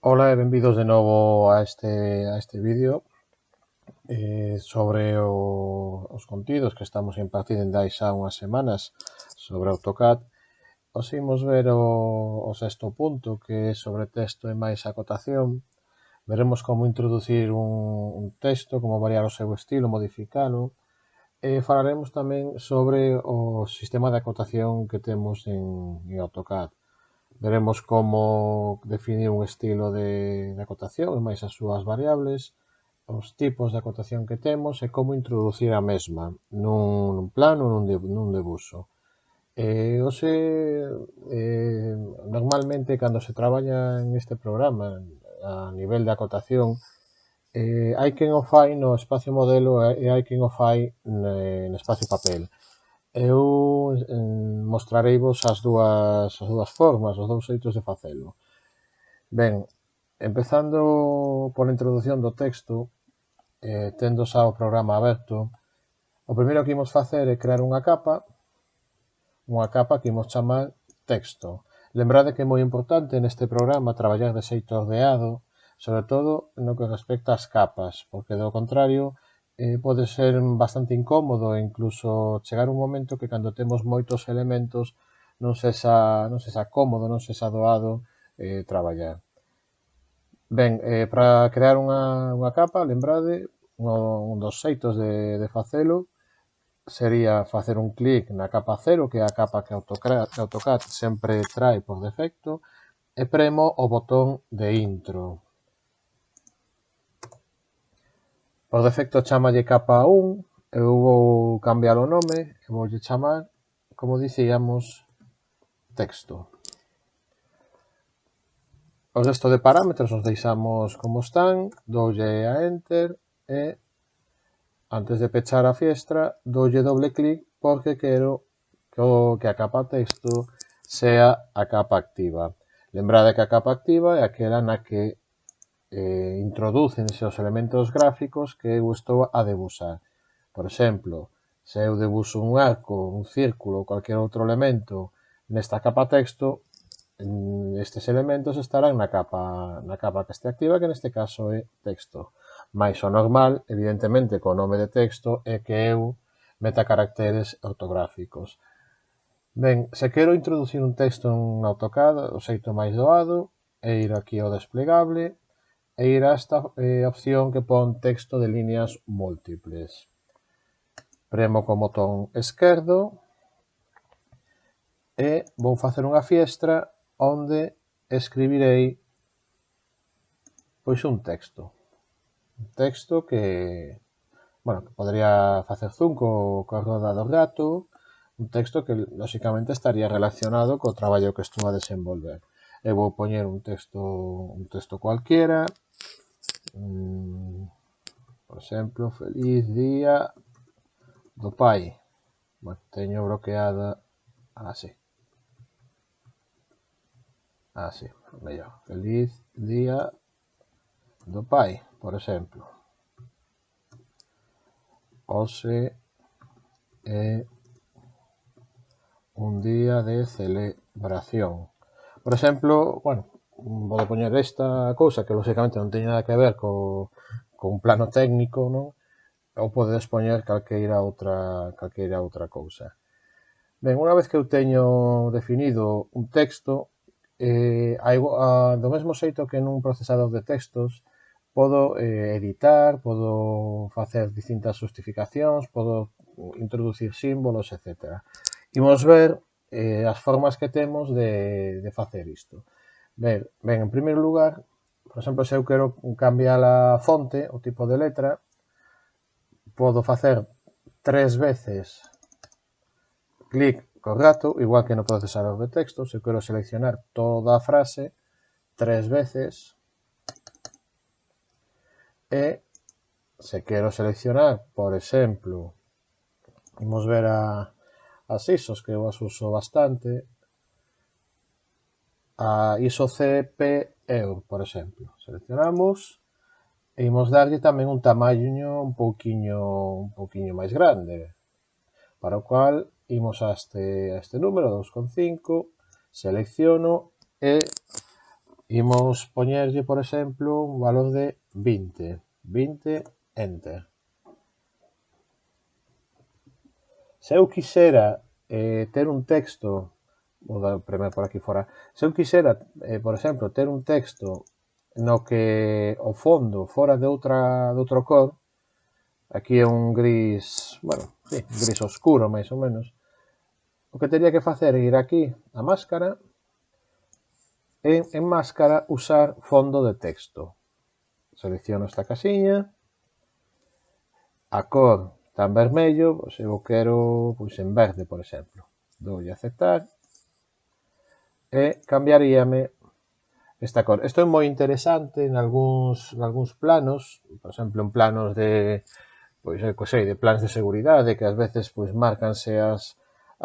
Ola e benvidos de novo a este vídeo sobre os contidos que estamos impartindo en hai xa unhas semanas sobre AutoCAD. Os imos ver o sexto punto, que é sobre texto e máis acotación. Veremos como introducir un texto, como variar o seu estilo, modificalo. E falaremos tamén sobre o sistema de acotación que temos en AutoCAD. Veremos como definir un estilo de acotación e máis as súas variables, os tipos de acotación que temos e como introducir a mesma nun plano ou nun debuxo. Hoxe, normalmente, cando se traballa neste programa a nivel de acotación, hai quen o fai no espacio modelo e hai quen o fai no espacio papel. Eu mostrareivos as dúas formas, os dous xeitos de facelo. Ben, empezando pola introdución do texto, tendo xa o programa aberto, o primeiro que imos facer é crear unha capa que imos chamar texto. Lembrade que é moi importante neste programa traballar de xeito ordeado, sobre todo no que respecta ás capas, porque do contrario pode ser bastante incómodo e incluso chegar un momento que cando temos moitos elementos non sexa cómodo, non sexa doado traballar. Ben, para crear unha capa, lembrade, un dos xeitos de facelo sería facer un clic na capa 0, que é a capa que AutoCAD sempre trae por defecto, e premo o botón de intro. Por defecto chamalle capa 1, eu vou cambiar o nome e voulle chamar, como dicíamos, texto. O resto de parámetros os deixamos como están, doulle a Enter e antes de pechar a fiestra doulle doble clic porque quero que a capa texto sea a capa activa. Lembrade que a capa activa é aquela na que introducense os elementos gráficos que eu estou a debuxar. Por exemplo, se eu debuxo un arco, un círculo ou cualquier outro elemento nesta capa texto, estes elementos estarán na capa que este activa, que neste caso é texto. Mais o normal, evidentemente, co nome de texto, é que eu meta caracteres ortográficos. Ben, se quero introducir un texto en AutoCAD, o xeito máis doado é ir aquí ao desplegable e ir a esta opción que pon texto de líneas múltiples. Premo co botón esquerdo e vou facer unha fiestra onde escribirei pois un texto. Un texto que, bueno, que podría facer zoom coa roda do gato, un texto que, lóxicamente, estaría relacionado co traballo que estou a desenvolver. Eu vou poñer un texto cualquiera, por exemplo, feliz día do pai. Bueno, teño bloqueada así. Así, mellor. Feliz día do pai, por exemplo. Hoxe é un día de celebración. Por exemplo, bueno, vou poñer esta cousa que lógicamente non teñe nada que ver co un plano técnico, non? Ou podes poñer calqueira outra cousa. Ben, unha vez que eu teño definido un texto, do mesmo xeito que nun procesador de textos, podo editar, podo facer distintas justificacións, podo introducir símbolos, etc. Imos ver as formas que temos de facer isto. Ben, en primeiro lugar, por exemplo, se eu quero cambiar a fonte, o tipo de letra, podo facer 3 veces clic co rato, igual que no procesador de textos. Se eu quero seleccionar toda a frase 3 veces e se quero seleccionar, por exemplo, imos ver as ISOs, que eu as uso bastante, a ISO CPEUR, por exemplo. Seleccionamos e imos darlle tamén un tamaño un pouquiño máis grande, para o cual imos a este número 2,5, selecciono e imos poñerlle, por exemplo, un valor de 20. 20, enter. Se eu quixera ter un texto, vou dar primeiro por aquí fora, se eu quixera, por exemplo, ter un texto no que o fondo fora de outro cor, aquí é un gris, bueno, sí, un gris oscuro, máis ou menos, o que teria que facer é ir aquí a máscara e en máscara usar fondo de texto. Selecciono esta casiña, a cor está en vermello, pois eu quero pois en verde, por exemplo. Doulle a aceptar e cambiaríame esta cor. Isto é moi interesante en algúns planos, por exemplo, en planos de pois de plans de seguridade que ás veces pois márcanse as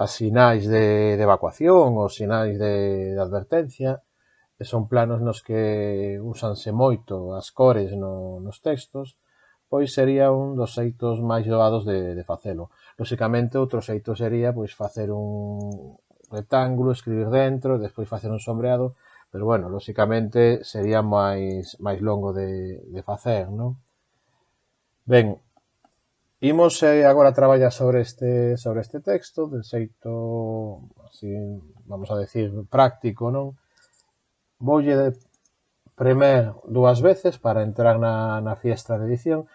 sinais de evacuación ou sinais de advertencia, e son planos nos que úsanse moito as cores nos textos, pois sería un dos xeitos máis doados de facelo. Lóxicamente, outro xeito sería pois facer un rectángulo, escribir dentro, despois facer un sombreado, pero bueno, lóxicamente sería máis longo de facer, non? Ben, imos agora traballar sobre este texto, de xeito, así, vamos a decir, práctico, non? Voulle premer 2 veces para entrar na fiestra de edición.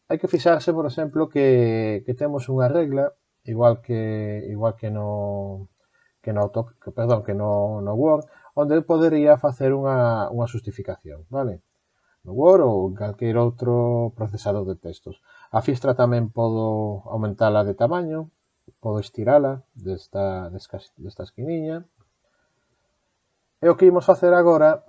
Hai que fixarse, por exemplo, que temos unha regla, igual que no Word, onde podería facer unha xustificación, vale? No Word ou en calquer outro procesador de textos. A fiestra tamén podo aumentala de tamaño, podo estirala desta esquiniña. E o que imos facer agora,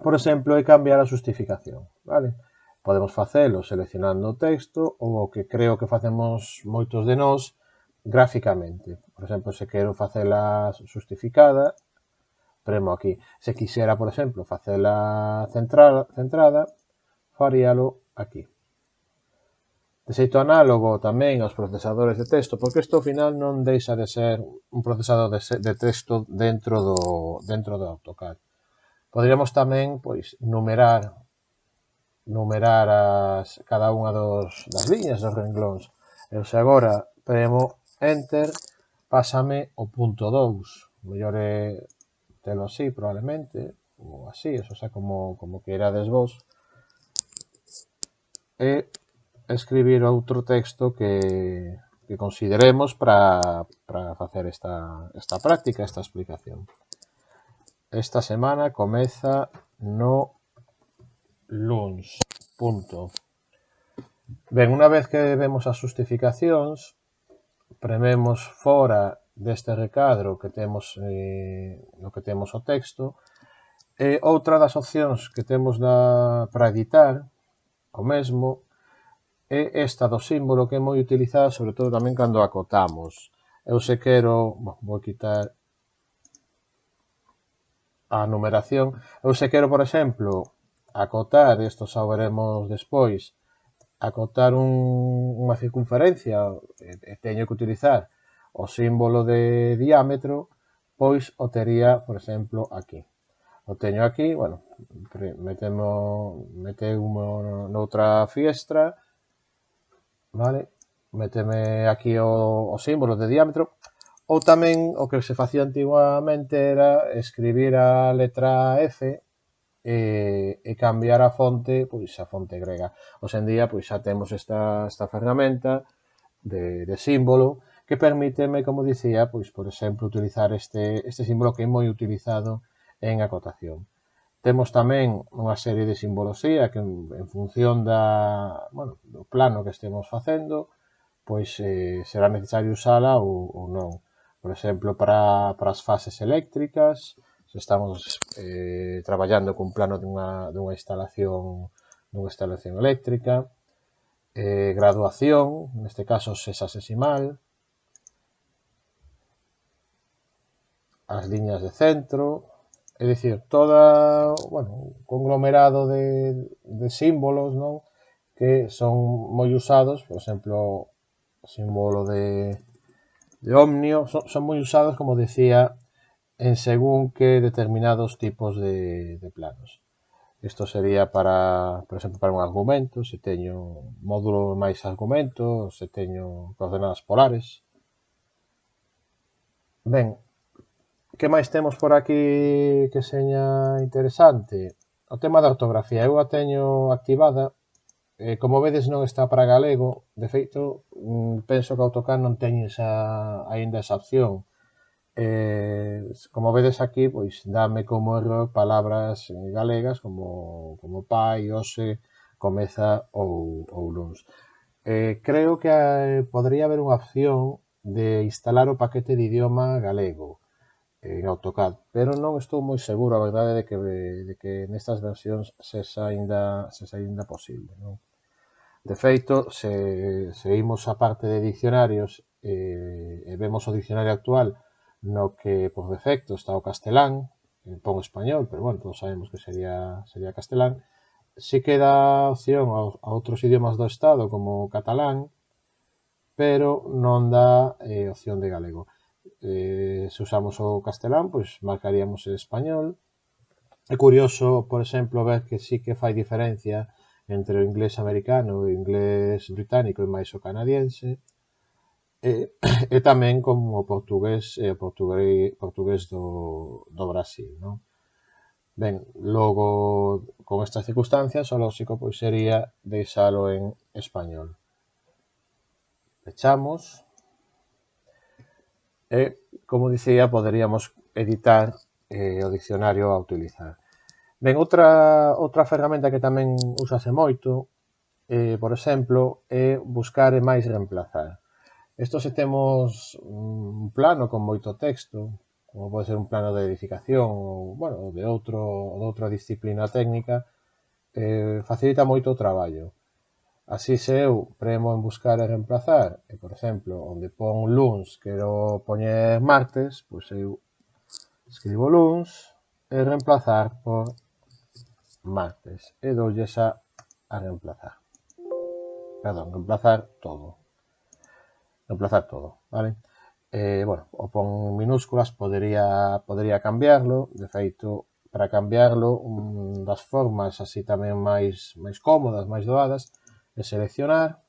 por exemplo, é cambiar a xustificación, vale? Podemos facelo seleccionando o texto ou o que creo que facemos moitos de nós gráficamente. Por exemplo, se quero facela xustificada, premo aquí. Se quixera, por exemplo, facela centrada, faríalo aquí. De xeito análogo tamén aos procesadores de texto, porque isto ao final non deixa de ser un procesador de texto dentro do AutoCAD. Poderíamos tamén pois numerar cada unha das liñas dos renglóns. Eu se agora premo Enter, pásame o punto 2. Mellor é telo así, probablemente, ou así, eso xa como queirades vos. E escribir outro texto que consideremos para facer esta práctica, esta explicación. Esta semana comeza no luns. Punto. Ben, unha vez que vemos as xustificacións, prememos fora deste recadro que temos no que temos o texto, e outra das opcións que temos para editar o mesmo é esta do símbolo, que é moi utilizada sobre todo tamén cando acotamos. Eu se quero, vou quitar a numeración, eu se quero, por exemplo, acotar, isto xa o veremos despois, acotar unha circunferencia e teño que utilizar o símbolo de diámetro, pois o tería, por exemplo, aquí. O teño aquí, bueno, meteumo noutra fiestra, vale? Méteme aquí o símbolo de diámetro, ou tamén o que se facía antiguamente era escribir a letra F e cambiar a fonte, pois a fonte grega. Hoxe en día, pois xa temos esta ferramenta de símbolo que permíteme, como dicía, pois, por exemplo, utilizar este símbolo que é moi utilizado en acotación. Temos tamén unha serie de simbolosía que en función do plano que estemos facendo, pois será necesario usala ou non. Por exemplo, para as fases eléctricas, se estamos traballando cun plano dunha instalación eléctrica, graduación, neste caso sexagesimal, as liñas de centro, é dicir, un conglomerado de símbolos, non? Que son moi usados, por exemplo, o símbolo de Omnio, son moi usados, como decía, en según que determinados tipos de planos. Isto sería para, por exemplo, para un argumento, se teño módulo máis argumento, se teño coordenadas polares. Ben, que máis temos por aquí que seña interesante? O tema da ortografía, eu a teño activada, como vedes non está para galego, de feito, penso que AutoCAD non teñe aínda esa opción. Como vedes aquí, pois dame como error palabras galegas como pai, hoxe, comeza ou luns. Creo que podría haber unha opción de instalar o paquete de idioma galego en AutoCAD, pero non estou moi seguro, a verdade, de que nestas versións sexa aínda posible, non? De feito, se imos a parte de diccionarios e vemos o diccionario actual no que por defecto está o castelán, pon español, pero bueno, todos sabemos que sería castelán, si que dá opción a outros idiomas do Estado como o catalán, pero non dá opción de galego. Se usamos o castelán, pois marcaríamos el español. É curioso, por exemplo, ver que sí que fai diferencia entre o inglés americano e o inglés británico e máis o canadiense, e tamén como o portugués do Brasil, non? Ben, logo, con estas circunstancias, o lógico pois sería deixalo en español. Pechamos. E, como dicía, poderíamos editar o diccionario a utilizar. Ben, outra ferramenta que tamén usase moito, por exemplo, é buscar e máis reemplazar. Isto se temos un plano con moito texto, como pode ser un plano de edificación ou, bueno, de outra disciplina técnica, facilita moito o traballo. Así, se eu premo en buscar e reemplazar, e, por exemplo, onde pon luns quero poñer martes, pois eu escribo luns e reemplazar por martes e doulles a reemplazar. Perdón, reemplazar todo, vale? Bueno, o pon minúsculas, podería cambiarlo, de feito, para cambiarlo, das formas así tamén máis cómodas, máis doadas, é seleccionar,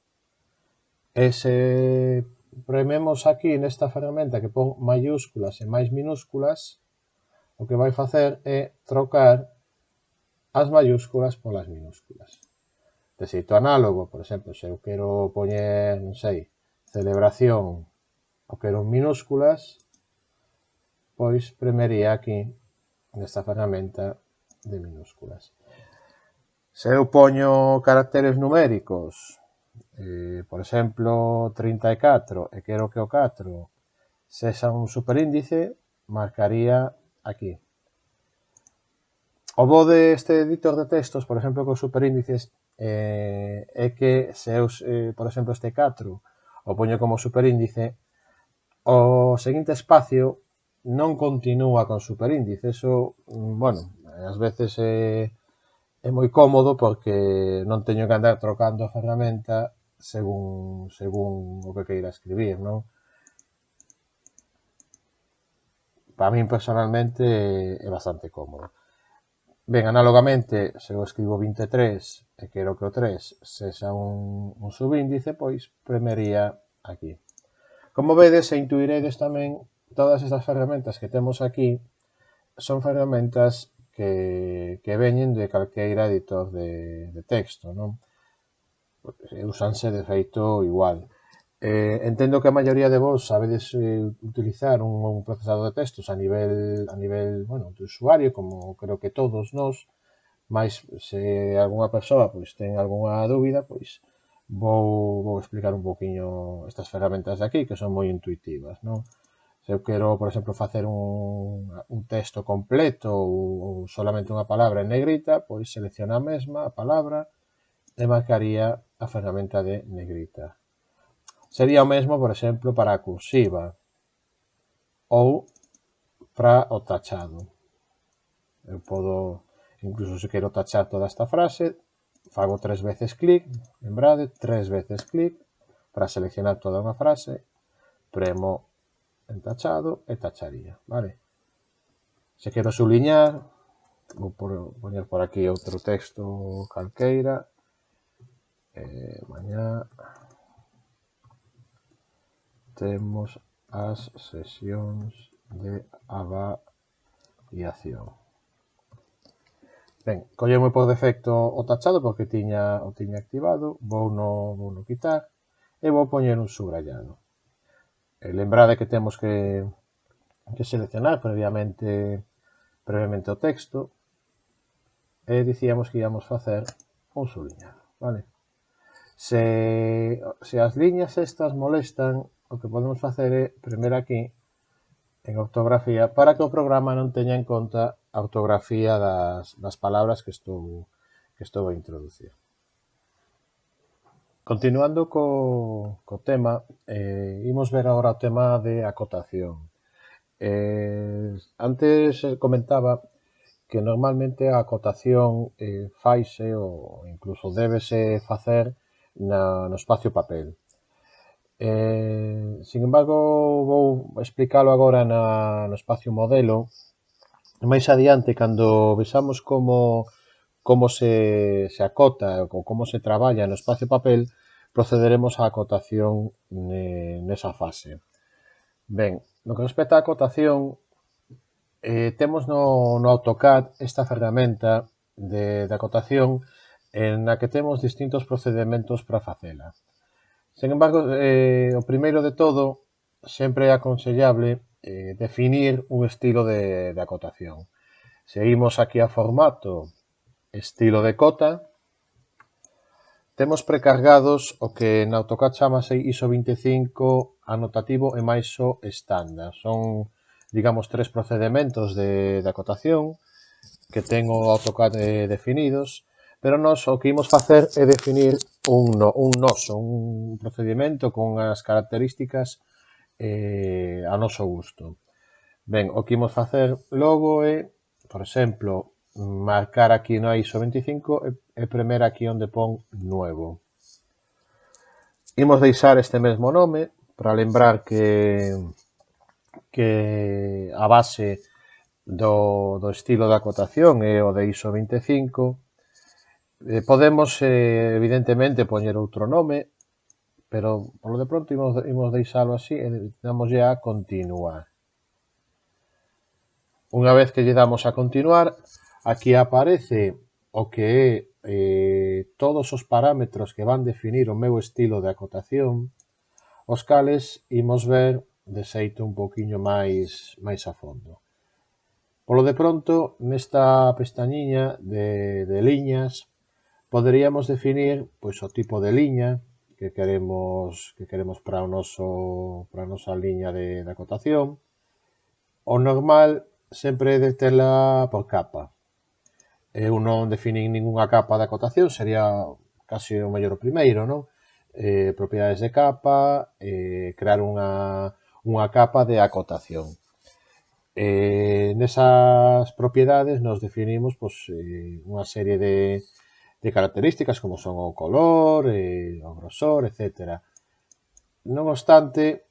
e se prememos aquí nesta ferramenta que pon mayúsculas e máis minúsculas, o que vai facer é trocar as mayúsculas polas minúsculas. De xeito análogo, por exemplo, se eu quero poñer, non sei, celebración, o quero en minúsculas, pois premería aquí nesta ferramenta de minúsculas. Se eu poño caracteres numéricos, por exemplo, 34, e quero que o 4 sexa un superíndice, marcaría aquí. O bo deste editor de textos, por exemplo, con superíndices, é que se eu, por exemplo, este 4 o poño como superíndice, o seguinte espacio non continúa con superíndice. Eso, bueno, ás veces é moi cómodo porque non teño que andar trocando a ferramenta según o que queira escribir, non? Para min personalmente é bastante cómodo. Ben, análogamente, se eu escribo 23 e quero que o 3 sexa un subíndice, pois premería aquí. Como vedes e intuiredes tamén, todas estas ferramentas que temos aquí son ferramentas que veñen de calqueira editor de texto, non? Usanse de feito igual. Entendo que a maioría de vos sabedes utilizar un procesador de textos a nivel, bueno, de usuario, como creo que todos nós, mas se algunha persoa pois ten algunha dúbida, pois vou explicar un poquinho estas ferramentas de aquí, que son moi intuitivas, non? Se eu quero, por exemplo, facer un texto completo ou solamente unha palabra en negrita, pois selecciono a mesma, a palabra, e marcaría a ferramenta de negrita. Sería o mesmo, por exemplo, para a cursiva ou para o tachado. Eu podo, incluso se quero tachar toda esta frase, fago 3 veces clic, lembrade, 3 veces clic para seleccionar toda unha frase, premo en tachado e tacharía, vale? Se quero subliñar, vou poñer por aquí outro texto calqueira. Mañá temos as sesións de avaliación. Ben, colleume por defecto o tachado porque o tiña activado, vou no quitar e vou poñer un subrayado. Lembrade que temos que seleccionar previamente o texto e dicíamos que íamos facer un subliñado, vale? Se as liñas estas molestan, o que podemos facer é premer aquí en ortografía para que o programa non teña en conta a ortografía das palabras que estou a introducir. Continuando co tema, imos ver agora o tema de acotación. Antes comentaba que normalmente a acotación faise ou incluso débese facer no espacio papel. Sin embargo, vou explicalo agora no espacio modelo. Máis adiante, cando vexamos como se acota ou como se traballa no espacio papel, procederemos á acotación nesa fase. Ben, no que respecta á acotación, temos no AutoCAD esta ferramenta de acotación na que temos distintos procedementos para facela. Sen embargo, o primeiro de todo, sempre é aconsellable definir un estilo de acotación. Seguimos aquí a formato, estilo de cota, temos precargados o que na AutoCAD chamase ISO 25, anotativo e máis o estándar. Son, digamos, 3 procedementos de acotación que ten o AutoCAD definidos, pero nós o que imos facer é definir un procedimento con as características a noso gusto. Ben, o que imos facer logo é, por exemplo, marcar aquí no ISO 25 e premer aquí onde pon nuevo. Imos deixar este mesmo nome para lembrar que a base do estilo de acotación é o de ISO 25. Podemos, evidentemente, poñer outro nome, pero polo de pronto imos deixalo así e damoslle a continuar. Unha vez que lle damos a continuar, aquí aparece o que é todos os parámetros que van definir o meu estilo de acotación, os cales imos ver de xeito un poquinho máis a fondo. Polo de pronto, nesta pestañiña de liñas, poderíamos definir pois o tipo de liña que queremos para a nosa liña de acotación. O normal sempre é de tela por capa. Eu non definín ningunha capa de acotación, sería casi o mellor o primeiro, non? Propiedades de capa, crear unha capa de acotación. Nesas propiedades nos definimos unha serie de características como son o color, o grosor, etc. Non obstante,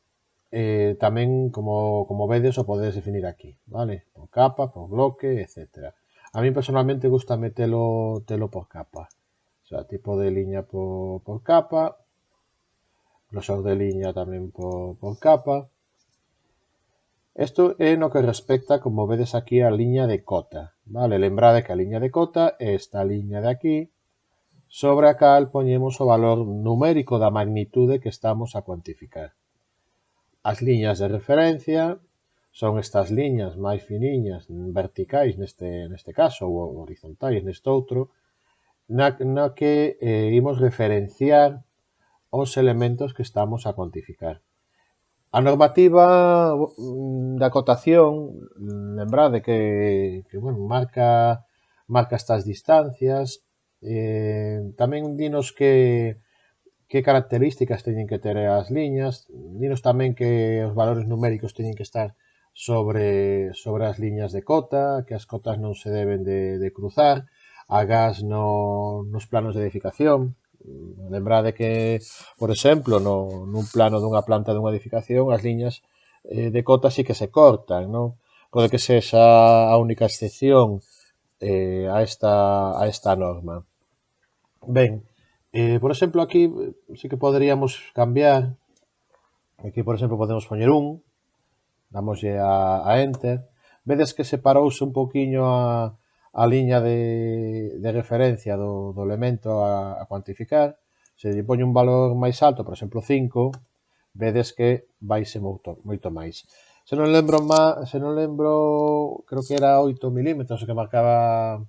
tamén, como vedes, o podedes definir aquí, vale? Por capa, por bloque, etc. A mí personalmente gusta telo por capa. O sea, tipo de liña por capa, grosor de liña tamén por capa. Isto é no que respecta, como vedes aquí, a liña de cota, vale? Lembrade que a liña de cota é esta liña de aquí, sobre a cal poñemos o valor numérico da magnitude que estamos a cuantificar. As liñas de referencia son estas liñas máis finiñas, verticais neste caso, ou horizontais neste outro, na que imos referenciar os elementos que estamos a cuantificar. A normativa de acotación, lembrade que marca estas distancias, tamén dinos que características teñen que ter as liñas, dinos tamén que os valores numéricos teñen que estar sobre as liñas de cota, que as cotas non se deben de cruzar, agás nos planos de edificación. Lembrade que, por exemplo, nun plano dunha planta dunha edificación, as liñas de cota sí que se cortan, non? pode que sexa a única excepción a esta norma. Ben, por exemplo, aquí sí que poderíamos cambiar. Aquí, por exemplo, podemos poñer un, damoslle a Enter. Vedes que separouse un poquinho a liña de referencia do elemento a cuantificar. Se lle poñe un valor máis alto, por exemplo 5, vedes que vaise moito máis. Se non lembro, creo que era 8 milímetros o que marcaba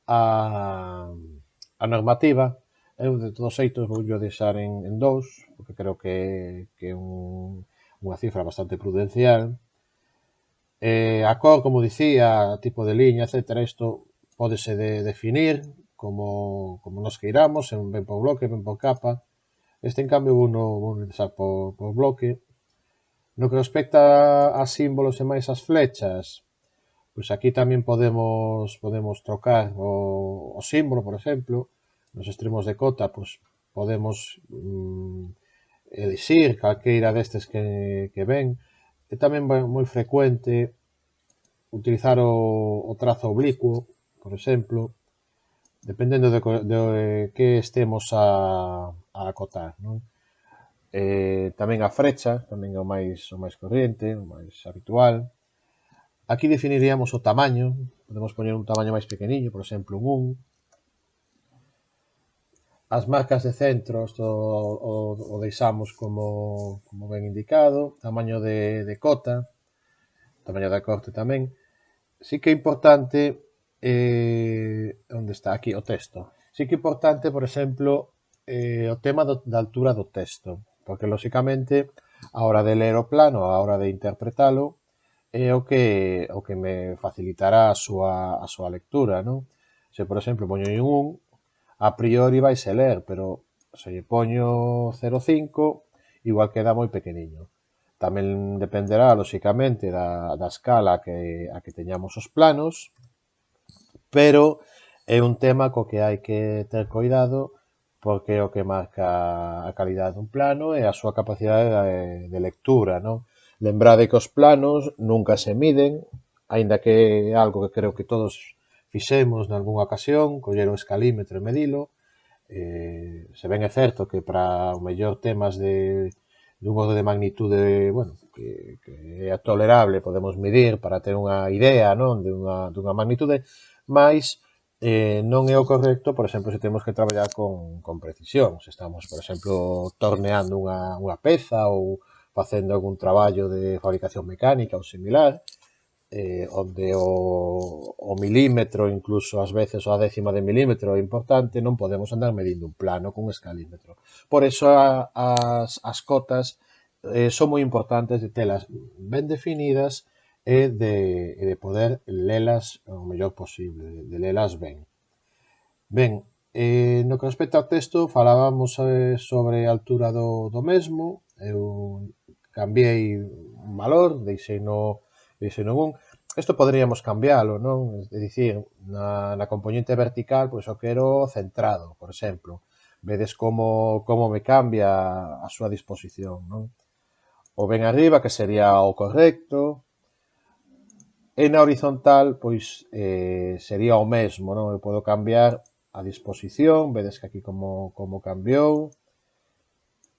a, a normativa. Eu, de todos xeitos, vou deixar en 2, porque creo que é unha cifra bastante prudencial. A cor, como dicía, tipo de liña, etc. Isto pódese definir como nos queiramos, ben por bloque, ben por capa. Este, en cambio, vou deixar por bloque. No que respecta a símbolos e máis as flechas, pois aquí tamén podemos trocar o símbolo, por exemplo, nos extremos de cota, pois podemos elixir calqueira destes que ven. E tamén é moi frecuente utilizar o trazo oblicuo, por exemplo, dependendo de que estemos a acotar, non? Tamén a frecha, tamén é o máis corriente, o máis habitual. Aquí definiríamos o tamaño, podemos poñer un tamaño máis pequeniño, por exemplo, un 1. As marcas de centro o deixamos como ben indicado, tamaño de cota, tamaño de corte tamén. Sí que é importante, onde está? Aquí, o texto. Sí que é importante, por exemplo, o tema da altura do texto, porque, lóxicamente, a hora de ler o plano, a hora de interpretalo, é o que me facilitará a súa lectura, non? Se, por exemplo, poño un, a priori vaise ler, pero se lle poño 0,5, igual queda moi pequeniño. Tamén dependerá, lóxicamente, da escala a que teñamos os planos, pero é un tema co que hai que ter cuidado porque é o que marca a calidade dun plano e a súa capacidade de lectura, non? Lembrade que os planos nunca se miden, aínda que é algo que creo que todos fixemos nalgúnha ocasión, coller o escalímetro e medilo. Se ben é certo que para o mellor temas dun orde de magnitude, bueno, que é tolerable, podemos medir para ter unha idea, non, dunha magnitude, mas non é o correcto, por exemplo, se temos que traballar con precisión, se estamos, por exemplo, torneando unha peza ou facendo algún traballo de fabricación mecánica ou similar, onde o milímetro, incluso ás veces a décima de milímetro é importante, non podemos andar medindo un plano cun escalímetro. Por eso as cotas son moi importantes de telas ben definidas e de poder lelas o mellor posible, de lelas ben. Ben, no que respecta ao texto, falábamos sobre a altura do mesmo. Eu cambiei un valor, deixei no 1. Isto poderíamos cambiálo, non? É dicir, na componente vertical, pois o quero centrado, por exemplo. Vedes como me cambia a súa disposición, non? O ben arriba, que sería o correcto, e na horizontal, pois, sería o mesmo, non? Eu podo cambiar a disposición, vedes que aquí como cambiou,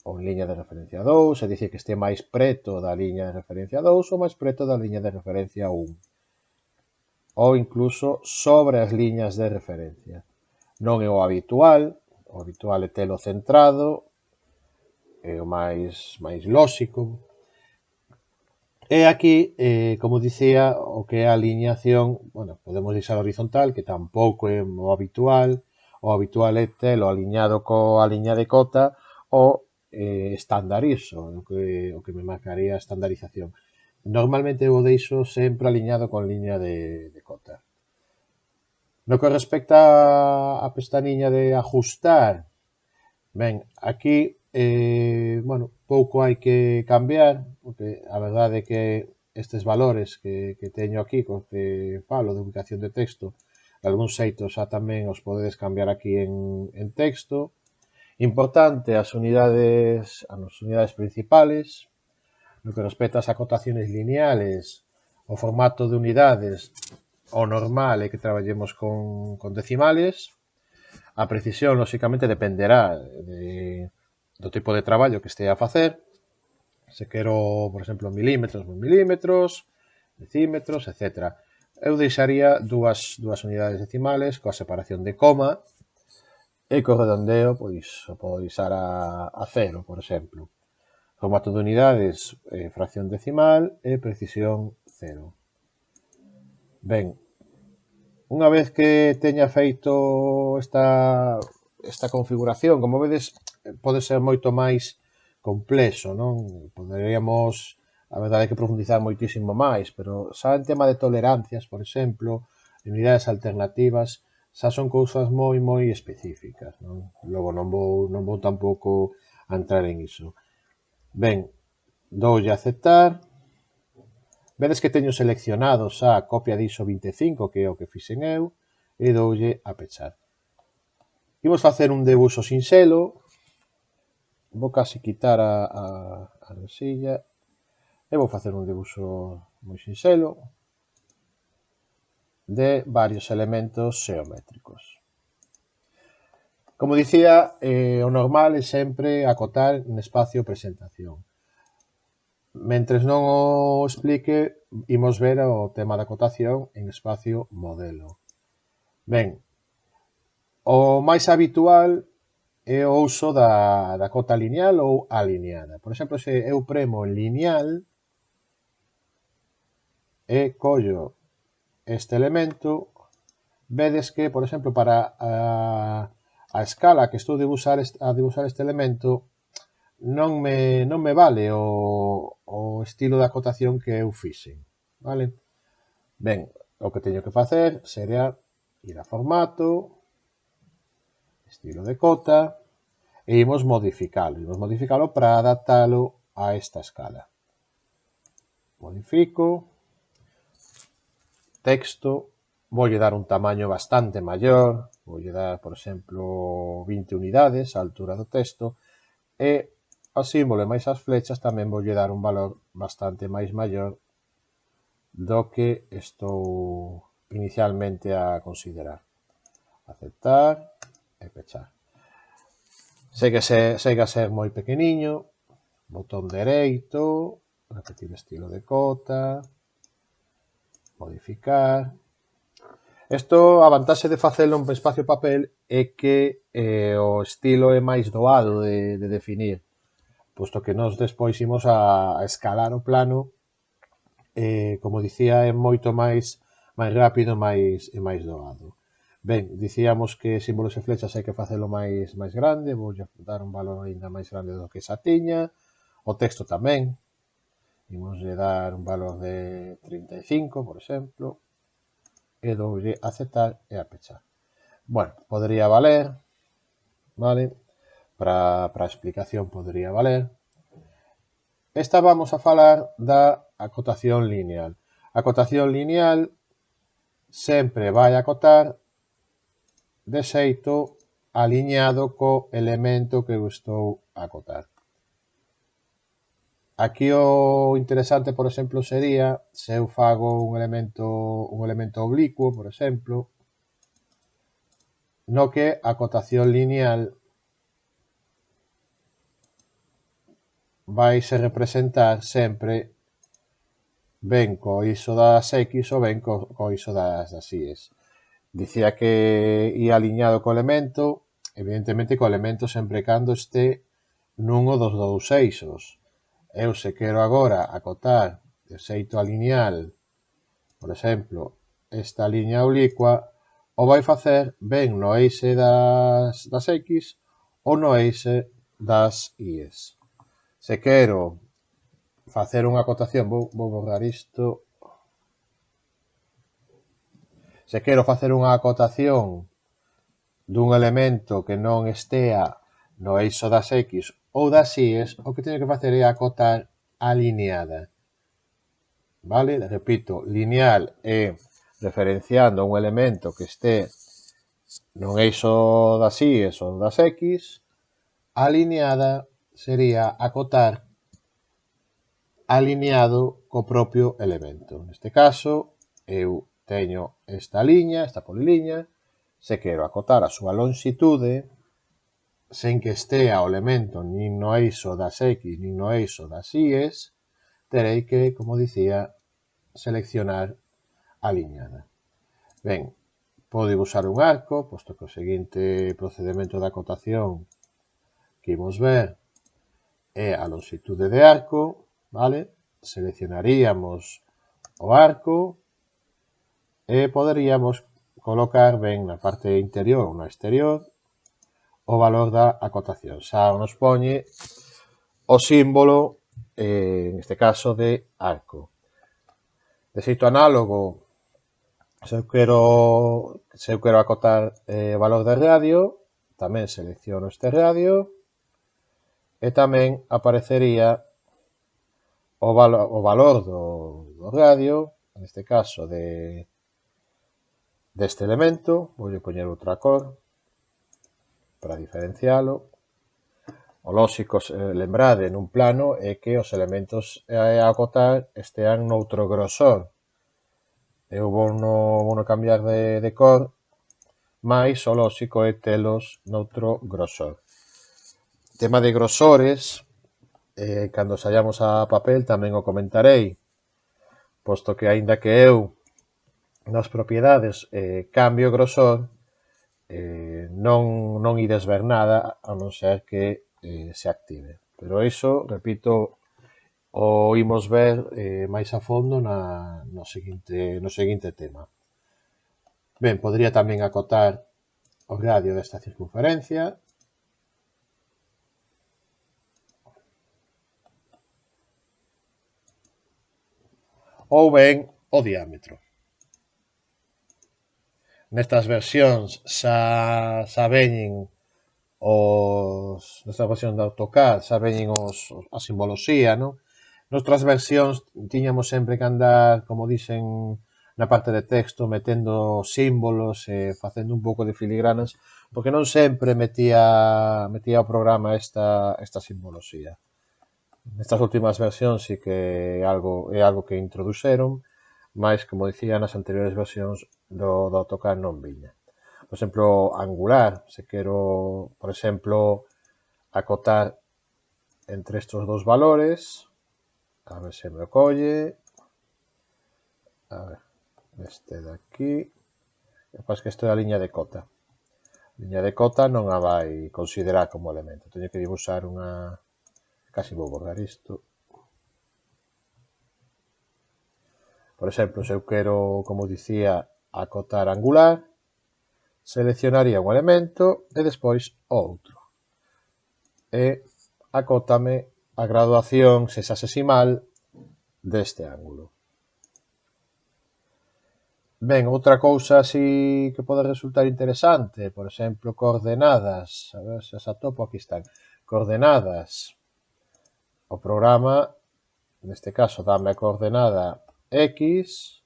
ou en liña de referencia 2, é dicir que este máis preto da liña de referencia 2 ou máis preto da liña de referencia 1. Ou incluso sobre as liñas de referencia. Non é o habitual é telo centrado, é o máis lóxico. E aquí, como dicía, o que é a alineación, bueno, podemos deixar horizontal, que tampouco é o habitual é telo aliñado coa liña de cota ou estándar iso, o que me marcaría a estandarización. Normalmente eu deixo sempre aliñado con liña de cota. No que respecta a pestañiña de ajustar, ben, aquí, bueno, pouco hai que cambiar, porque a verdade é que estes valores que teño aquí, cos que falo de ubicación de texto, de algún xeito xa tamén os podedes cambiar aquí en texto. Importante, as unidades principales. No que respecta ás acotaciones lineales, O formato de unidades, o normal é que traballemos con decimales. A precisión, lóxicamente, dependerá do tipo de traballo que estea a facer. Se quero, por exemplo, milímetros, decímetros, etc. Eu deixaría dúas unidades decimales coa separación de coma e co redondeo, pois, o podo deixar a 0, por exemplo. Formato de unidades, fracción decimal e precisión 0. Ben, unha vez que teña feito esta configuración, como vedes, pode ser moito máis complexo, non? Poderíamos, a verdade, que profundizar moitísimo máis, pero xa en tema de tolerancias, por exemplo, unidades alternativas, xa son cousas moi específicas, non? Logo non vou tampouco a entrar en iso. Ben, doulle a aceptar. Vedes que teño seleccionado xa a copia de ISO 25, que é o que fixen eu, e doulle a pechar. Imos facer un debuxo sinxelo. Vou casi quitar a resilla e vou facer un debuxo moi sinxelo de varios elementos xeométricos. Como dicía, o normal é sempre acotar en espacio presentación. Mentres non o explique, imos ver o tema da acotación en espacio modelo. Ben, o máis habitual é o uso da cota lineal ou alineada. Por exemplo, se eu premo en lineal e collo este elemento, vedes que, por exemplo, para a escala que estou a debuxar este elemento, non me vale o estilo de acotación que eu fixen. Vale? Ben, o que teño que facer sería ir a formato, estilo de cota, e imos modificalo para adaptalo a esta escala. Modifico, texto, voulle dar un tamaño bastante maior, voulle dar, por exemplo, 20 unidades a altura do texto, e ao símbolo e máis as flechas tamén voulle dar un valor bastante máis maior do que estou inicialmente a considerar. Aceptar e pechar. Segue a ser moi pequeniño, botón dereito, repetir estilo de cota, modificar. Isto, a vantaxe de facelo en espacio papel é que o estilo é máis doado de definir, posto que nós despois imos a escalar o plano, como dicía, é moito máis rápido e máis doado. Ben, dicíamos que símbolos e flechas hai que facelo máis grande, vou dar un valor ainda máis grande do que xa tiña, o texto tamén, imos dar un valor de 35, por exemplo, e doulle aceptar e a pechar. Bueno, podría valer, vale? Para a explicación podría valer. Esta vamos a falar da acotación lineal. A acotación lineal sempre vai acotar de xeito aliñado co elemento que eu estou a acotar. Aquí o interesante, por exemplo, sería se eu fago un elemento oblicuo, por exemplo, no que a acotación lineal vai se representar sempre ben co ISO das X ou ben co ISO das Y. Dicía que ia aliñado co elemento, evidentemente co elemento sempre cando este nun dos dous eixos. Eu se quero agora acotar de xeito lineal, por exemplo, esta liña oblicua, o vai facer ben no eixe das X ou no eixe das Y. Se quero facer unha acotación, vou borrar isto. Se quero facer unha acotación dun elemento que non estea no eixo das X ou das Y, o que teño que facer é acotar alineada. Vale? Repito, lineal é referenciando un elemento que este nun eixo das Y ou das X. Alineada sería acotar alineado co propio elemento. Neste caso, eu teño esta liña, esta poliliña, se quero acotar a súa longitude, sen que estea o elemento nin no eixo das X nin no eixo das Y's, terei que, como dicía, seleccionar a liñada. Ben, podo usar un arco, posto que o seguinte procedimento de acotación que imos ver é a longitude de arco, vale? Seleccionaríamos o arco e poderíamos colocar ben na parte interior ou na exterior o valor da acotación. Xa nos poñe o símbolo, neste caso, de arco. De xeito análogo, se eu quero acotar o valor de radio, tamén selecciono este radio e tamén aparecería o valor do radio, neste caso deste elemento. Voulle poñer outra cor para diferencialo. O lóxico, lembrade, nun plano é que os elementos a acotar estean noutro grosor. Eu vou cambiar de cor, mais o lóxico é telos noutro grosor. Tema de grosores, cando saíamos a papel tamén o comentarei, posto que aínda que eu nas propiedades cambio o grosor, non ides ver nada a non ser que se active. Pero iso, repito, o imos ver máis a fondo no seguinte tema. Ben, podría tamén acotar o radio desta circunferencia. Ou ben o diámetro. Nestas versións xa veñen nestas versións de AutoCAD xa veñen a simboloxía, non? Noutras versións tiñamos sempre que andar, como dicen na parte de texto, metendo símbolos e facendo un pouco de filigranas, porque non sempre metía o programa esta simboloxía. Nestas últimas versións sí que é algo que introduceron, mas, como dicía, nas anteriores versións do AutoCAD non viña. Por exemplo, angular, se quero, por exemplo, acotar entre estes dous valores, a ver se me colle, a ver, este de aquí, pois que isto é a liña de cota. A liña de cota non a vai considerar como elemento, teño que dibuixar unha, casi vou borrar isto. Por exemplo, se eu quero, como dicía, acotar angular, seleccionaría un elemento e despois outro. E acótame a graduación sexagesimal deste ángulo. Ben, outra cousa así que pode resultar interesante, por exemplo, coordenadas, a ver se as atopo, aquí están, coordenadas. O programa, neste caso, dame a coordenada X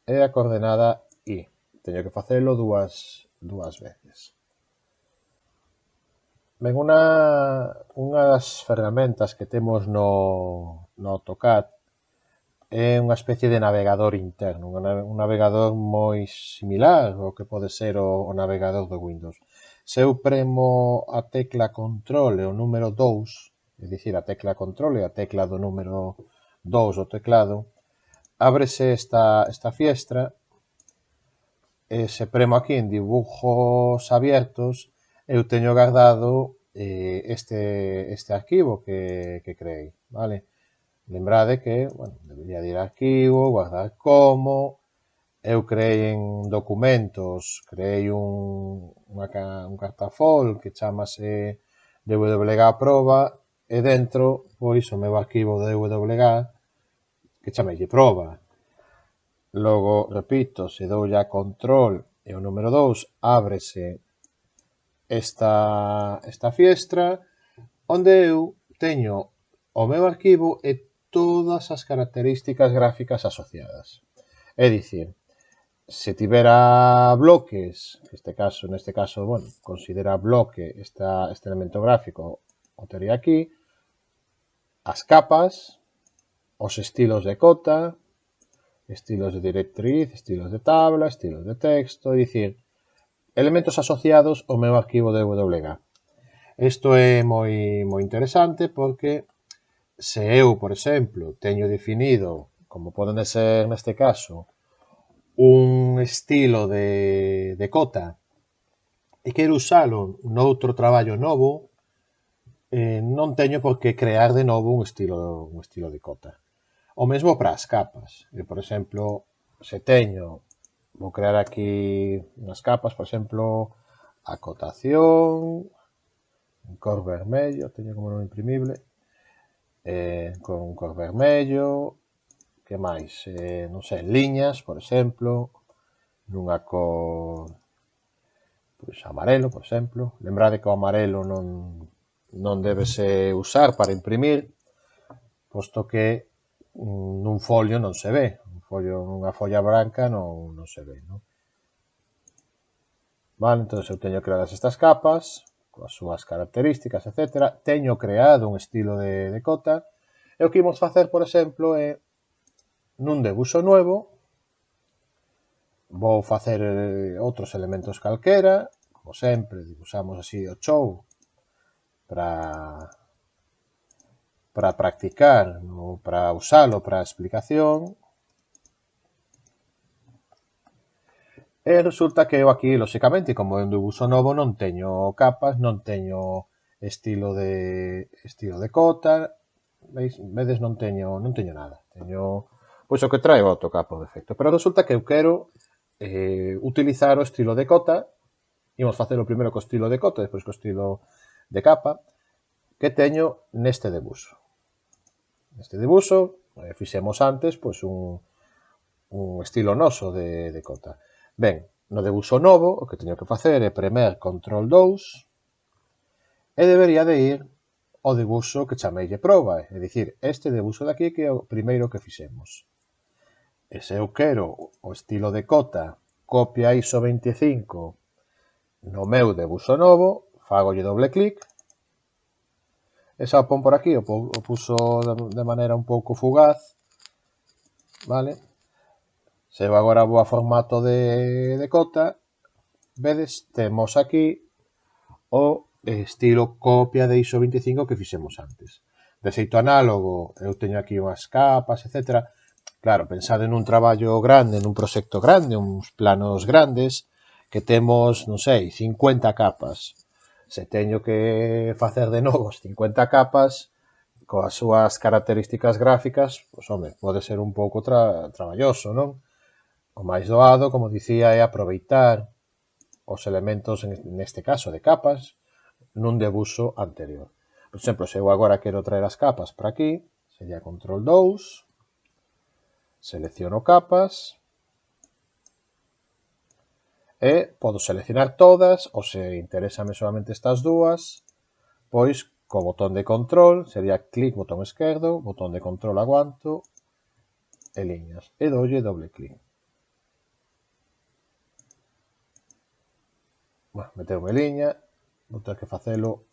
e a coordenada Y. Teño que facelo dúas veces. Ben, unha das ferramentas que temos no AutoCAD é unha especie de navegador interno, un navegador moi similar ao que pode ser o navegador do Windows. Se eu premo a tecla control e o número 2, é dicir, a tecla control e a tecla do número 2 do teclado, ábrese esta fiestra e se premo aquí en dibujos abiertos, eu teño guardado este arquivo que creei, vale? Lembrade que, bueno, debería de ir a arquivo, guardar como, eu creei en documentos, creei un cartafol que chamase DWG proba e dentro, pois, o meu arquivo DWG que chamelle proba. Logo, repito, se doulle a control e o número 2, ábrese esta fiestra onde eu teño o meu arquivo e todas as características gráficas asociadas. É dicir, se tivera bloques, neste caso, bueno, considera bloque este elemento gráfico, o tería aquí, as capas, os estilos de cota, estilos de directriz, estilos de tabla, estilos de texto, é dicir, elementos asociados ao meu arquivo DWG. Isto é moi interesante porque se eu, por exemplo, teño definido, como poden ser neste caso, un estilo de cota e quero usalo noutro traballo novo, non teño por que crear de novo un estilo de cota. O mesmo para as capas. Por exemplo, se teño, vou crear aquí unhas capas, por exemplo, acotación, un cor vermello, teño como non imprimible, con un cor vermello, que máis? Non sei, liñas, por exemplo, nunha cor pois amarelo, por exemplo. Lembrade que o amarelo non debese usar para imprimir, posto que nun folio non se ve. Nunha folla branca non se ve, non? Vale, entón eu teño creadas estas capas, coas súas características, etc. Teño creado un estilo de cota, e o que imos facer, por exemplo, é nun debuxo nuevo, vou facer outros elementos calquera, como sempre, usamos así o show para practicar ou para usalo para a explicación. E resulta que eu aquí, lóxicamente, como é un debuxo novo, non teño capas, non teño estilo de cota, vedes, non teño nada. Teño, pois o que trae o AutoCAD por defecto. Pero resulta que eu quero utilizar o estilo de cota, imos facer o primeiro co estilo de cota, despois co estilo de capa, que teño neste debuxo. Neste debuxo, fixemos antes, pois un estilo noso de cota. Ben, no debuxo novo, o que teño que facer é premer Ctrl 2 e debería de ir ao debuxo que chameille proba, é dicir, este debuxo de aquí que é o primeiro que fixemos. E se eu quero o estilo de cota copia ISO 25 no meu debuxo novo, fagolle doble clic, e xa o pon por aquí, o puso de maneira un pouco fugaz, vale? Se eu agora vou a formato de cota, vedes, temos aquí o estilo copia de ISO 25 que fixemos antes. De xeito análogo, eu teño aquí unhas capas, etc. Claro, pensade nun traballo grande, nun proxecto grande, uns planos grandes, que temos, non sei, 50 capas. Se teño que facer de novo 50 capas, coas súas características gráficas, pois, home, pode ser un pouco traballoso, non? O máis doado, como dicía, é aproveitar os elementos, neste caso, de capas, nun debuxo anterior. Por exemplo, se eu agora quero traer as capas para aquí, sería Ctrl 2, selecciono capas, e podo seleccionar todas, ou se interesame solamente estas dúas, pois co botón de control, sería clic, botón esquerdo, botón de control aguanto, e liñas, e doulle doble clic. Bueno, meteume liña, vou ter que facelo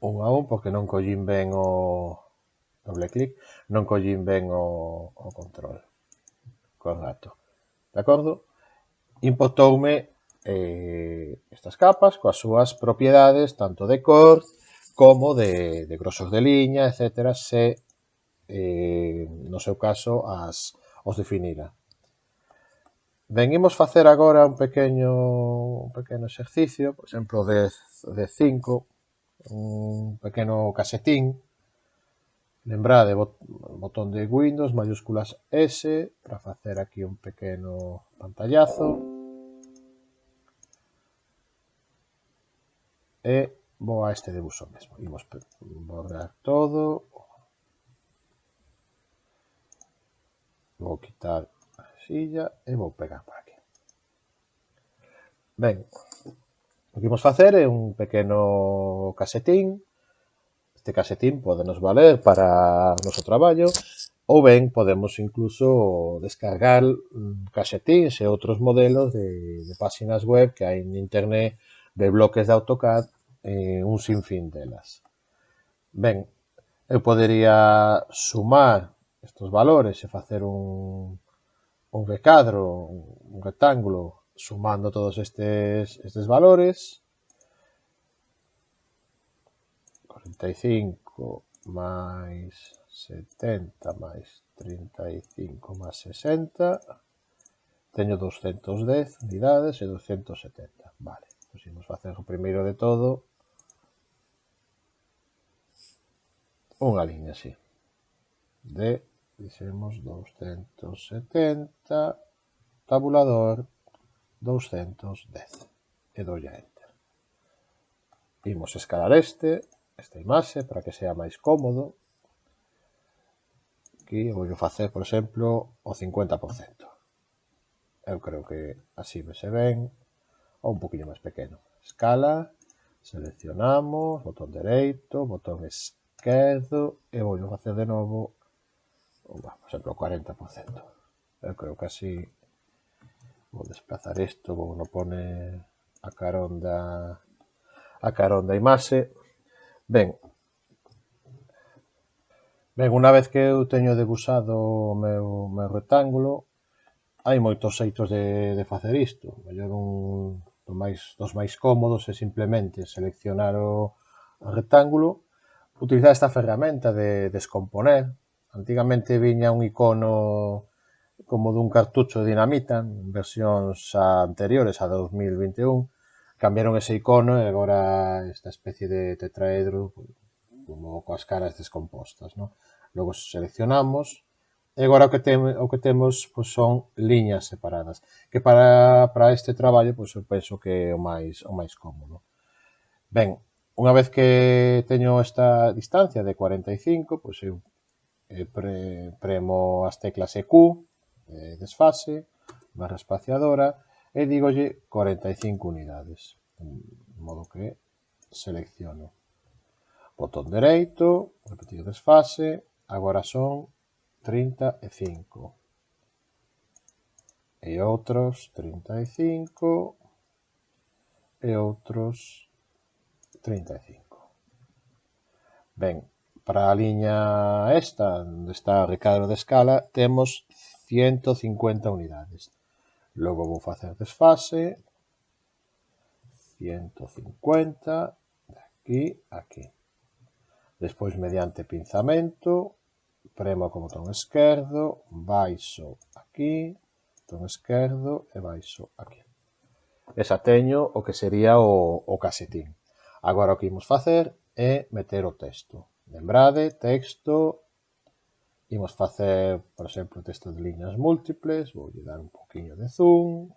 un a un, porque non collín ben o doble clic, non collín ben o control co gato, de acordo? Importoume estas capas coas súas propiedades tanto de cor como de grosos de liña, etc. se no seu caso os definira. Ben, imos facer agora un pequeno exercicio, por exemplo, de 5, un pequeno casetín. Lembrade, botón de Windows, mayúsculas S, para facer aquí un pequeno pantallazo. E vou a este debuxo mesmo. Imos borrar todo. Vou quitar a silla e vou pegar por aquí. Ben, o que imos facer é un pequeno casetín. Este casetín podenos valer para o noso traballo, ou ben podemos incluso descargar casetíns e outros modelos de páxinas web que hai en internet de bloques de AutoCAD, un sinfín delas. Ben, Eu podería sumar estes valores e facer un recadro, un rectángulo, sumando todos estes valores. 45 máis 70 máis 35 máis 60. Teño 210 unidades e 270. Vale, pois imos facer o primeiro de todo unha liña así. Dixemos 270, tabulador 210. E dolle a Enter. Imos escalar esta imaxe para que sea máis cómodo. Aquí vou facer, por exemplo, o 50%. Eu creo que así vese ben, ou un poquinho máis pequeno. Escala, seleccionamos, botón dereito, botón esquerdo, e vou facer de novo, por exemplo, o 40%. Eu creo que así vou desplazar isto, vou non poner a carón da imaxe. Ben, unha vez que eu teño debusado o meu rectángulo, hai moitos xeitos de facer isto. Mellor dos máis cómodos é simplemente seleccionar o rectángulo, utilizar esta ferramenta de descomponer. Antigamente viña un icono como dun cartucho de dinamita, en versións anteriores a 2021, cambiaron ese icono e agora esta especie de tetraedro como coas caras descompostas, non? Logo seleccionamos e agora o que temos pois, son liñas separadas, que para este traballo pois, eu penso que é o máis cómodo. Ben, unha vez que teño esta distancia de 45, pois eu premo as teclas EQ, desfase, barra espaciadora, e dígolle 45 unidades. De modo que selecciono. Botón dereito, repetir desfase, agora son 35. E outros 35 e outros 35. Ben, para a liña esta, onde está o recadro de escala, temos 150 unidades. Logo vou facer desfase, 150, de aquí a aquí. Despois, mediante pinzamento, premo co botón esquerdo, baixo aquí, botón esquerdo e baixo aquí. E xa teño o que sería o casetín. Agora o que imos facer é meter o texto. Lembrade, texto, imos facer, por exemplo, texto de liñas múltiples, voulle dar un poquinho de zoom,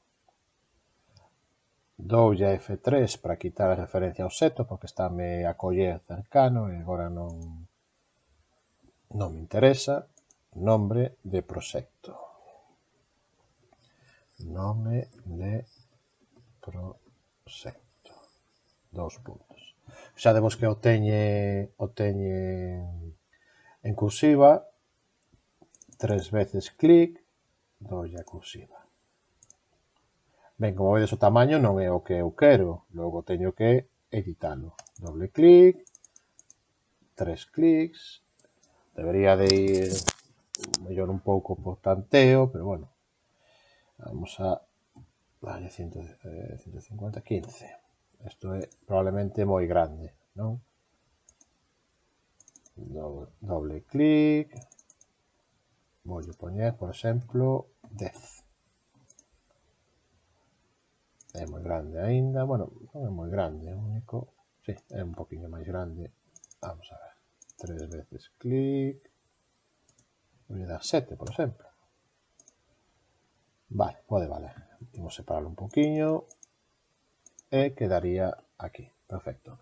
doulle a F3 para quitar a referencia ao seto, porque estáme a coller cercano e agora non me interesa. Nombre de proxecto. Nome de proxecto. 2 puntos. Xa demos que o teñe en cursiva, 3 veces clic, doulle a cursiva. Ben, como vedes o tamaño non é o que eu quero, logo teño que editalo. Doble clic, 3 clics, debería de ir mellor un pouco por tanteo, pero bueno, vamos a darlle 150, 15. Isto é probablemente moi grande, non? Doble clic, voulle poñer, por exemplo, 10. É moi grande aínda, bueno, non é moi grande, é único, sí, é un poquinho máis grande. Vamos a ver, 3 veces clic, voulle dar 7, por exemplo. Vale, pode valer. Imos separarlo un poquinho e quedaría aquí. Perfecto.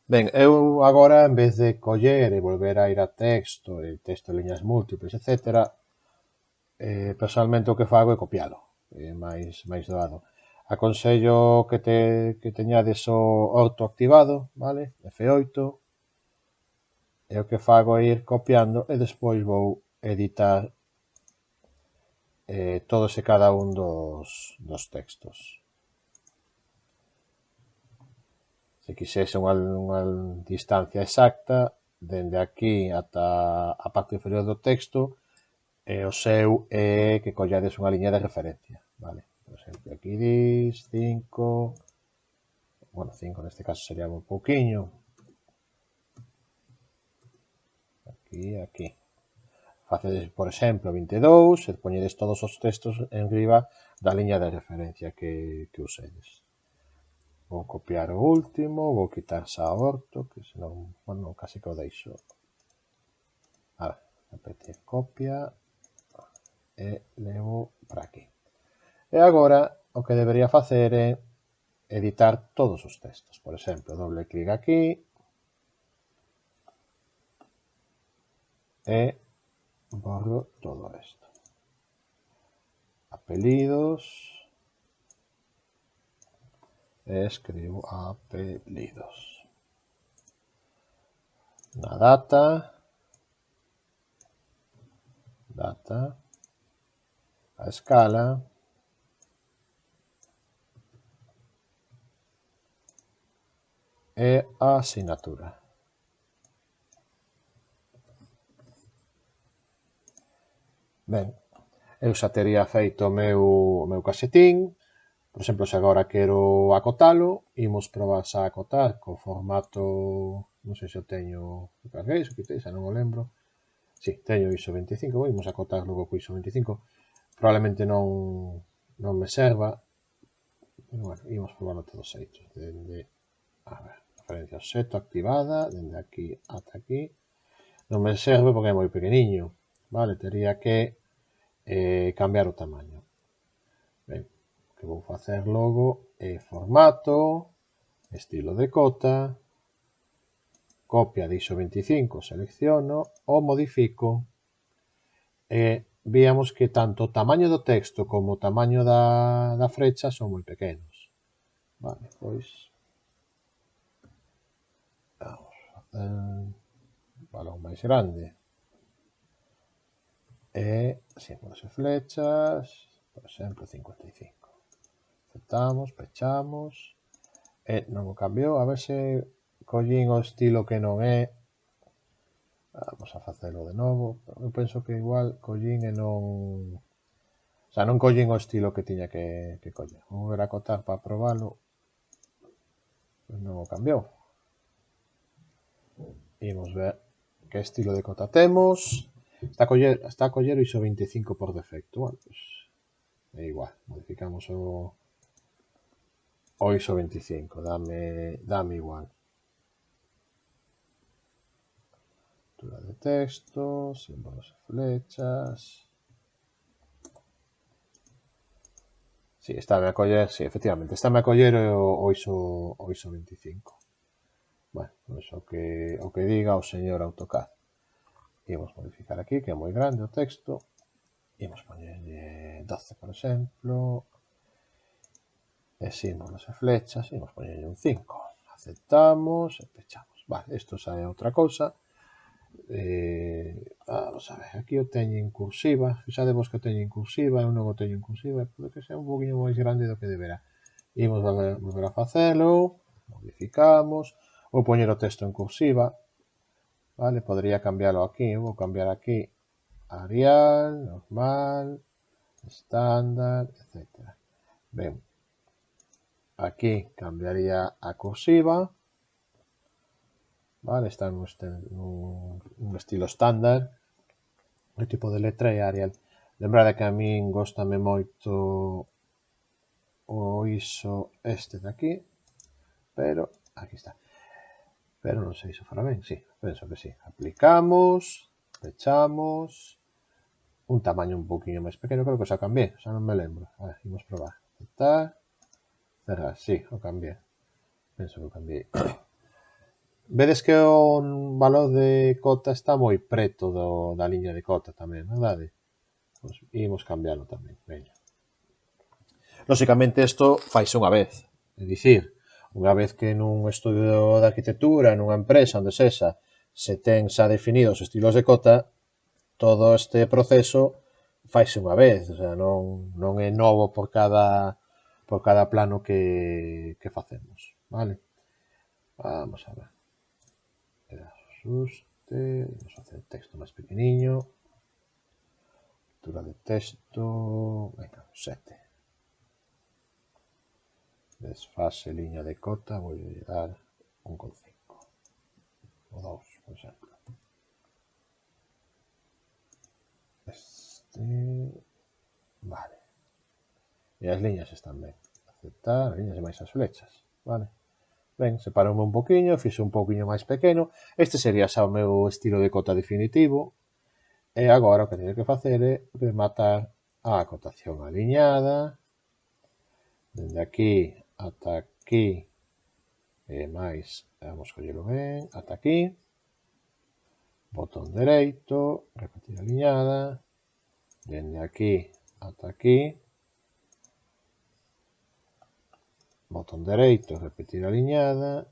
Ben, eu agora, en vez de coller e volver a ir a texto, e texto en liñas múltiples, etc., personalmente o que fago é copialo. É máis doado. Aconsello que teñades o orto activado, vale? F8. E o que fago é ir copiando e despois vou editar todos e cada un dos textos. Se quixese unha distancia exacta, dende aquí ata a parte inferior do texto, o seu é que collades unha liña de referencia, vale? Por exemplo, aquí dis 5, bueno, 5 neste caso sería un pouquiño, aquí. Facedes, por exemplo, 22 e poñedes todos os textos en riba da liña de referencia que usedes. Vou copiar o último, vou quitar xa o orto, que senón, bueno, casi que o deixo. A ver, repetir copia e levo para aquí. E agora o que debería facer é editar todos os textos. Por exemplo, doble clic aquí e borro todo isto. Apelidos e escribo apelidos. Na data, a escala, e a asignatura. Ben, eu xa tería feito o meu casetín. Por exemplo, se agora quero acotalo, imos probar xa acotar co formato, non sei se o teño, o carguei, o quitei, xa non o lembro. Si, teño ISO 25, imos acotar logo co ISO 25. Probablemente non me serva, pero bueno, imos probarlo todos xeitos. Dende, a ver, referencia ao obxecto activada, dende aquí ata aquí. Non me serve porque é moi pequeniño, vale? Tería que cambiar o tamaño. Ben, o que vou facer logo é formato, estilo de cota, copia de ISO 25, selecciono, o modifico e víamos que tanto o tamaño do texto como o tamaño da frecha son moi pequenos. Vale, pois vamos a facer un balón máis grande. E símbolos e flechas, por exemplo, 55. Aceptamos, pechamos, e non o cambiou, a ver se collín o estilo que non é. Vamos a facelo de novo, eu penso que igual collín e non... O sea, non collín o estilo que tiña que coller. Vou ver a cotar para probalo. Pois non o cambiou. Imos ver que estilo de cota temos. Está a coller o ISO 25 por defecto. Bueno, pues, é igual, modificamos o ISO 25, dame igual. Captura de texto, símbolos e flechas. Si, estáme a coller, si, efectivamente, estáme a coller o ISO 25. Bueno, pois o que diga o señor AutoCAD. Imos modificar aquí, que é moi grande o texto. Imos poñerlle 12, por exemplo. E símbolos e flechas, imos poñerlle un 5. Aceptamos e pechamos. Vale, isto xa é outra cousa. Vamos a ver, aquí o teño en cursiva. Fixadevos que o teño en cursiva, eu non o teño en cursiva, pode que sea un poquinho máis grande do que deberá. Imos volver a facelo, modificamos, vou poñer o texto en cursiva, vale, podría cambiarlo aquí, vou cambiar aquí Arial, normal, estándar, etc. Ben, aquí cambiaría a cursiva, vale, está nun estilo estándar, o tipo de letra é Arial. Lembrade que a min gostame moito o ISO este de aquí, pero aquí está. Pero non sei se fará ben, sí, penso que sí. Aplicamos, pechamos, un tamaño un poquinho máis pequeno, creo que xa cambié, xa non me lembro. A ver, imos probar. Aceptar, cerrar, sí, o cambié. Penso que o cambié. Vedes que o valor de cota está moi preto da liña de cota tamén, verdade? Pois imos cambiarlo tamén, veña. Lóxicamente isto faise unha vez, é dicir, unha vez que nun estudio de arquitectura, nunha empresa, onde sexa, se ten xa definidos os estilos de cota, todo este proceso faise unha vez, o sea, non é novo por cada plano que facemos, vale? Vamos a ver. vamos a hacer el texto más pequeñiño. Altura de texto, venga, 7. Desfase, línea de cota, voy a dar 1,5 o 2, por ejemplo. Vale. E as liñas están ben. Aceptar, as liñas e máis as flechas. Vale. Ben, separoume un poquinho, fixe un poquinho máis pequeno. Este sería xa o meu estilo de cota definitivo. E agora o que teño que facer é rematar a acotación aliñada. Dende aquí ata aquí. E máis, vamos collelo ben, ata aquí. Botón dereito, repetir aliñada. Dende aquí ata aquí. Botón dereito, repetir aliñada.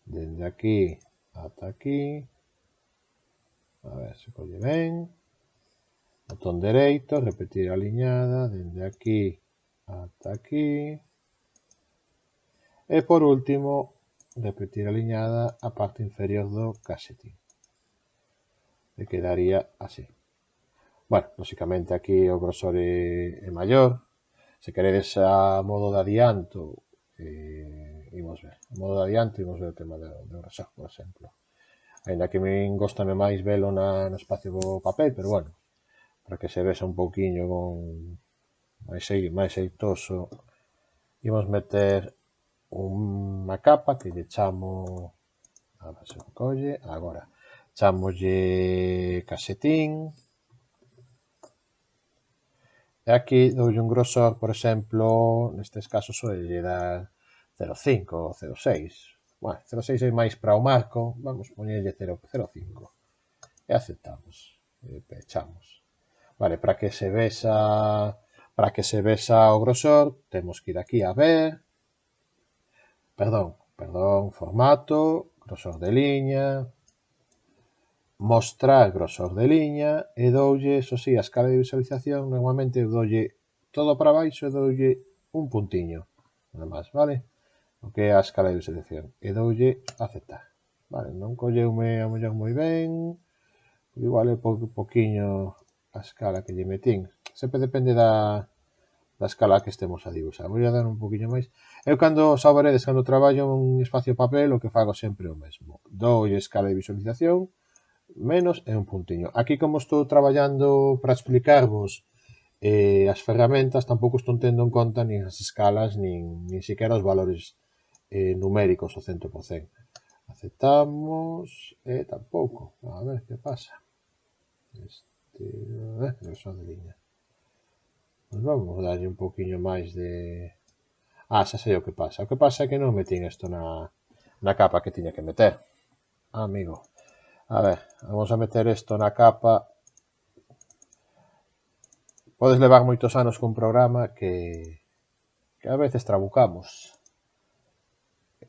Dende aquí ata aquí. A ver se colle ben. Botón dereito, repetir aliñada. Dende aquí ata aquí. E por último, repetir aliñada a parte inferior do casetín. E quedaría así. Bueno, lógicamente aquí o grosor é maior. Se queredes a modo de adianto, imos ver. A modo de adianto, imos ver o tema do grosor, por exemplo. Ainda que me gostame máis velo no espacio do papel, pero bueno, para que se vexa un pouquiño máis xeitoso, imos meter unha capa que lle chamo, a ver se o colle, agora, chamolle casetín. E aquí doulle un grosor, por exemplo, nestes casos lle dar 0,5 ou 0,6. Bueno, 0,6 é máis para o marco, vamos poñerlle 0,5. E aceptamos. E pechamos. Vale, para que se vexa o grosor, temos que ir aquí a ver. Perdón, formato, grosor de liña, mostrar grosor de liña e doulle, eso sí, a escala de visualización, normalmente doulle todo para baixo e doulle un puntiño, nada máis, vale? O que é a escala de visualización. E doulle aceptar. Vale, non colleume a mellor moi ben, igual é poquinho a escala que lle metín. Sempre depende da escala que estemos a dibuixar. Vou a dar un poquinho máis. Eu cando saberedes, cando traballo en espacio papel, o que fago sempre é o mesmo. Doulle escala de visualización, menos e un puntiño. Aquí, como estou traballando para explicarvos as ferramentas, tampouco estou tendo en conta nin as escalas, nin siquiera os valores numéricos ao 100%. Aceptamos e tampouco. A ver, que pasa? Grosor de liña. Pues vamos a darlle un poquinho máis de... xa sei o que pasa. O que pasa é que non metín isto na capa que tiña que meter. Amigo. A ver, vamos a meter isto na capa. Podes levar moitos anos cun programa que a veces trabucamos.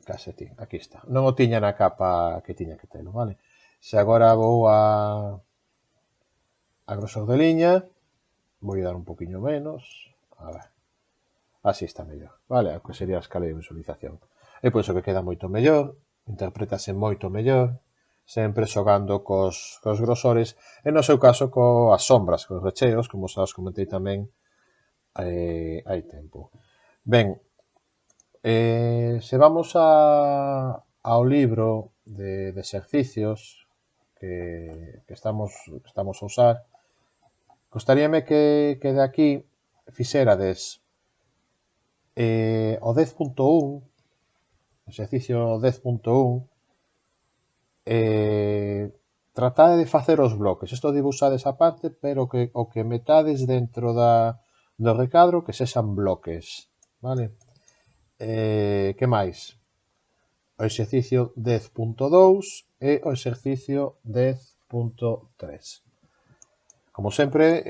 Casetín, aquí está. Non o tiña na capa que tiña que telo, vale? Se agora vou a grosor de liña, vou dar un poquinho menos, a ver, así está mellor, vale? O que sería a escala de visualización. E pois o que queda moito mellor, interprétase moito mellor, sempre xogando cos grosores, e no seu caso coas sombras, cos recheos, como xa os comentei tamén hai tempo. Ben, se vamos ao libro de exercicios que estamos a usar, gostaríame que de aquí fixerades o 10.1, exercicio 10.1, tratade de facer os bloques. Isto dibuixades a parte, pero o que metades dentro do recadro que sexan bloques, vale? Que máis? O exercicio 10.2 e o exercicio 10.3. Como sempre,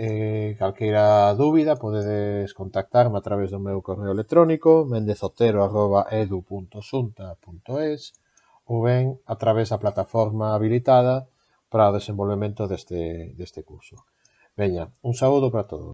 calqueira dúbida podedes contactarme a través do meu correo electrónico mendezotero@edu.xunta.es ou ben a través da plataforma habilitada para o desenvolvemento deste curso. Veña, un saúdo para todos.